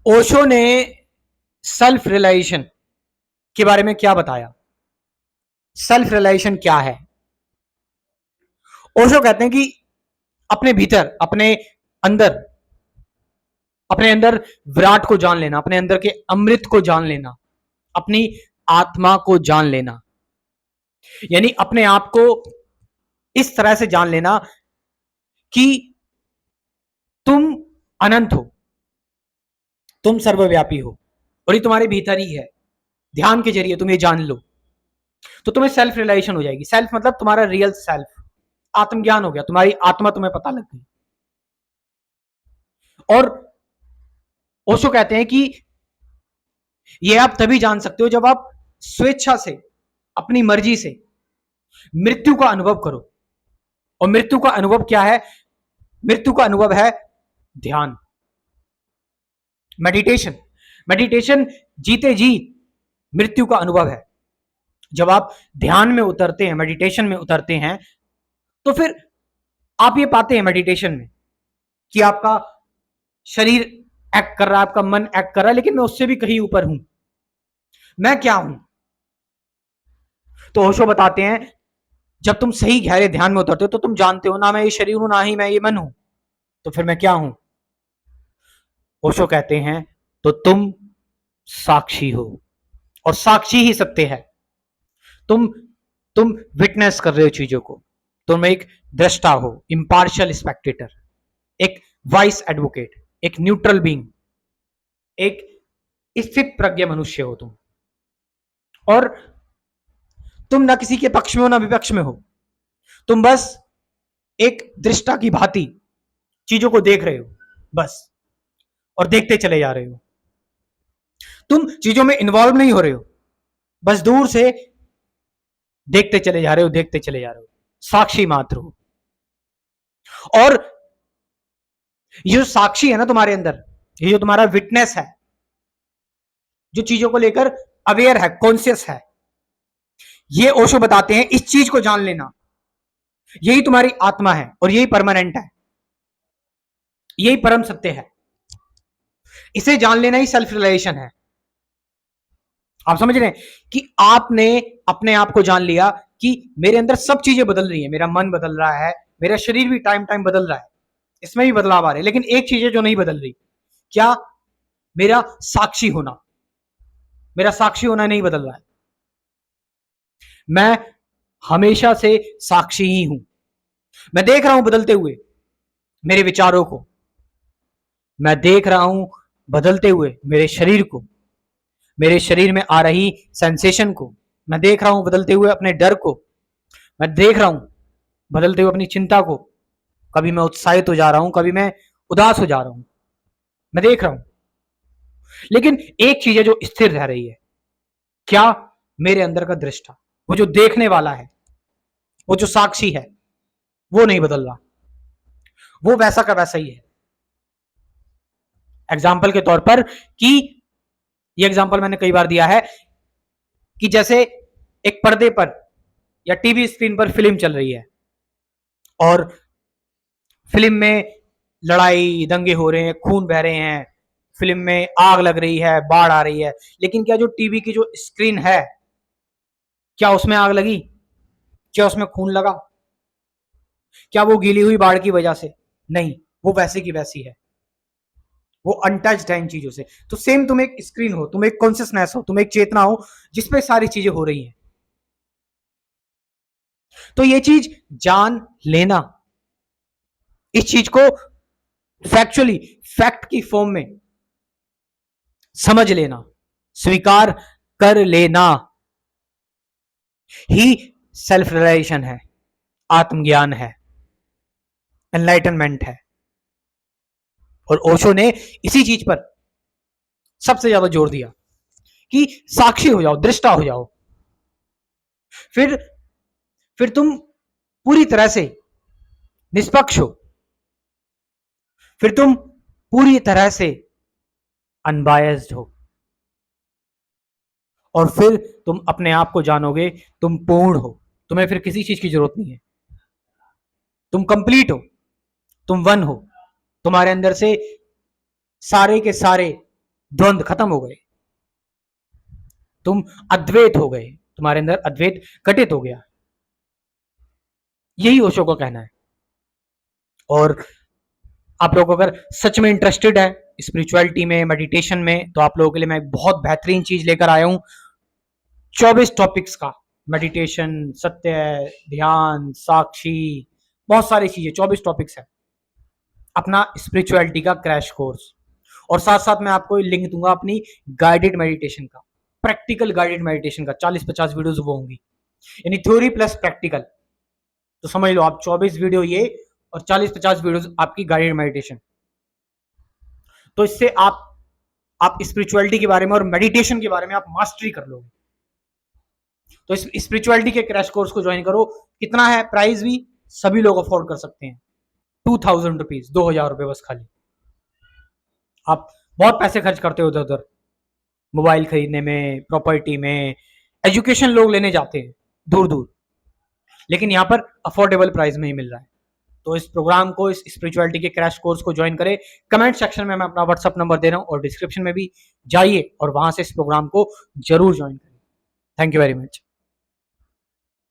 ओशो ने self realisation के बारे में क्या बताया? सेल्फ रियलाइजेशन क्या है? ओशो कहते हैं कि अपने भीतर, अंदर अपने अंदर विराट को जान लेना, अपने अंदर के अमृत को जान लेना, अपनी आत्मा को जान लेना, यानी अपने आप को इस तरह से जान लेना कि तुम अनंत हो, तुम सर्वव्यापी हो और ये तुम्हारे भीतर ही है। ध्यान के जरिए तुम ये जान लो तो तुम्हें सेल्फ रियलाइजेशन हो जाएगी। सेल्फ मतलब तुम्हारा रियल सेल्फ, आत्मज्ञान हो गया, तुम्हारी आत्मा तुम्हें पता लग गई। और ओशो कहते हैं कि यह आप तभी जान सकते हो जब आप स्वेच्छा से, अपनी मर्जी से मृत्यु का अनुभव करो। और मृत्यु का अनुभव क्या है? मृत्यु का अनुभव है ध्यान, मेडिटेशन। मेडिटेशन जीते जी मृत्यु का अनुभव है। जब आप ध्यान में उतरते हैं, मेडिटेशन में उतरते हैं, तो फिर आप ये पाते हैं मेडिटेशन में कि आपका शरीर एक्ट कर रहा है, आपका मन एक्ट कर रहा है, लेकिन मैं उससे भी कहीं ऊपर हूं। मैं क्या हूं? तो ओशो बताते हैं जब तुम सही गहरे ध्यान में उतरते हो तो तुम जानते हो ना मैं ये शरीर हूं, ना ही मैं ये मन हूं, तो फिर मैं क्या हूं? ओशो कहते हैं तो तुम साक्षी हो और साक्षी ही सत्य है। तुम तुम विटनेस कर रहे हो चीजों को, तुम एक दृष्टा हो, इंपार्शियल स्पेक्टेटर, एक वाइस एडवोकेट, एक न्यूट्रल बीइंग, एक स्थित प्रज्ञ मनुष्य हो तुम। और तुम ना किसी के पक्ष में हो ना विपक्ष में हो, तुम बस एक दृष्टा की भांति चीजों को देख रहे हो बस, और देखते चले जा रहे हो। तुम चीजों में इन्वॉल्व नहीं हो रहे हो, बस दूर से देखते चले जा रहे हो, देखते चले जा रहे हो, साक्षी मात्र हो। और ये जो साक्षी है ना तुम्हारे अंदर, ये जो तुम्हारा विटनेस है, जो चीजों को लेकर अवेयर है, कॉन्शियस है, ये ओशो बताते हैं इस चीज को जान लेना, यही तुम्हारी आत्मा है और यही परमानेंट है, यही परम सत्य है। इसे जान लेना ही सेल्फ रियलाइजेशन है। आप समझ रहे हैं कि आपने अपने आप को जान लिया कि मेरे अंदर सब चीजें बदल रही है, मेरा मन बदल रहा है, मेरा शरीर भी टाइम टाइम बदल रहा है, इसमें भी बदलाव आ रहे हैं, लेकिन एक चीज है जो नहीं बदल रही। क्या? मेरा साक्षी होना। मेरा साक्षी होना नहीं बदल रहा है। मैं हमेशा से साक्षी ही हूं। मैं देख रहा हूं बदलते हुए मेरे विचारों को, मैं देख रहा हूं बदलते हुए मेरे शरीर को, मेरे शरीर में आ रही सेंसेशन को, मैं देख रहा हूं बदलते हुए अपने डर को, मैं देख रहा हूं बदलते हुए अपनी चिंता को। कभी मैं उत्साहित हो जा रहा हूं, कभी मैं उदास हो जा रहा हूं, मैं देख रहा हूं। लेकिन एक चीज है जो स्थिर रह रही है। क्या? मेरे अंदर का दृष्टा, वो जो देखने वाला है, वो जो साक्षी है, वो नहीं बदल रहा, वो वैसा का वैसा ही है। एग्जाम्पल के तौर पर, कि ये एग्जाम्पल मैंने कई बार दिया है कि जैसे एक पर्दे पर या टीवी स्क्रीन पर फिल्म चल रही है और फिल्म में लड़ाई दंगे हो रहे हैं, खून बह रहे हैं, फिल्म में आग लग रही है, बाढ़ आ रही है, लेकिन क्या जो टीवी की जो स्क्रीन है, क्या उसमें आग लगी? क्या उसमें खून लगा? क्या वो गीली हुई बाढ़ की वजह से? नहीं, वो वैसे की वैसी है, वो अनटच्ड है इन चीजों से। तो सेम तुम एक स्क्रीन हो, तुम एक कॉन्शियसनेस हो, तुम एक चेतना हो जिसपे सारी चीजें हो रही हैं। तो ये चीज जान लेना, इस चीज को फैक्चुअली, फैक्ट की फॉर्म में समझ लेना, स्वीकार कर लेना ही सेल्फ रियलाइजेशन है, आत्मज्ञान है, एनलाइटनमेंट है। और ओशो ने इसी चीज पर सबसे ज्यादा जोर दिया कि साक्षी हो जाओ, दृष्टा हो जाओ। फिर तुम पूरी तरह से निष्पक्ष हो, फिर तुम पूरी तरह से अनबायस्ड हो, और फिर तुम अपने आप को जानोगे, तुम पूर्ण हो, तुम्हें फिर किसी चीज की जरूरत नहीं है, तुम कंप्लीट हो, तुम वन हो। तुम्हारे अंदर से सारे के सारे द्वंद्व खत्म हो गए, तुम अद्वैत हो गए, तुम्हारे अंदर अद्वैत घटित हो गया। यही ओशो का कहना है। और आप लोग अगर सच में इंटरेस्टेड है स्पिरिचुअलिटी में, मेडिटेशन में, तो आप लोगों के लिए मैं एक बहुत बेहतरीन चीज लेकर आया हूं, 24 टॉपिक्स का मेडिटेशन, सत्य, ध्यान, साक्षी, बहुत सारी चीजें, 24 टॉपिक्स है, अपना स्पिरिचुअलिटी का क्रैश कोर्स। और साथ साथ मैं आपको लिंक दूंगा अपनी गाइडेड मेडिटेशन का, प्रैक्टिकल गाइडेड मेडिटेशन का, 40-50 वीडियोस वो होंगी, यानी थ्योरी प्लस प्रैक्टिकल। तो समझ लो आप 24 वीडियो ये और 40-50 वीडियोस आपकी गाइडेड मेडिटेशन। तो इससे आप स्पिरिचुअलिटी के बारे में और मेडिटेशन के बारे में आप मास्टरी कर लोगे। तो इस स्पिरिचुअलिटी के क्रैश कोर्स को ज्वाइन करो। कितना है प्राइस, भी सभी लोग अफोर्ड कर सकते हैं, 2000 रुपीज, 2000 रुपए बस खाली। आप बहुत पैसे खर्च करते हो उधर उधर, मोबाइल खरीदने में, प्रॉपर्टी में, एजुकेशन लोग लेने जाते हैं दूर दूर, लेकिन यहाँ पर अफोर्डेबल प्राइस में ही मिल रहा है। तो इस प्रोग्राम को, इस स्पिरिचुअलिटी के क्रैश कोर्स को ज्वाइन करें। कमेंट सेक्शन में मैं अपना व्हाट्सअप नंबर दे रहा हूँ और डिस्क्रिप्शन में भी जाइए और वहां से इस प्रोग्राम को जरूर ज्वाइन करें। Thank you very much.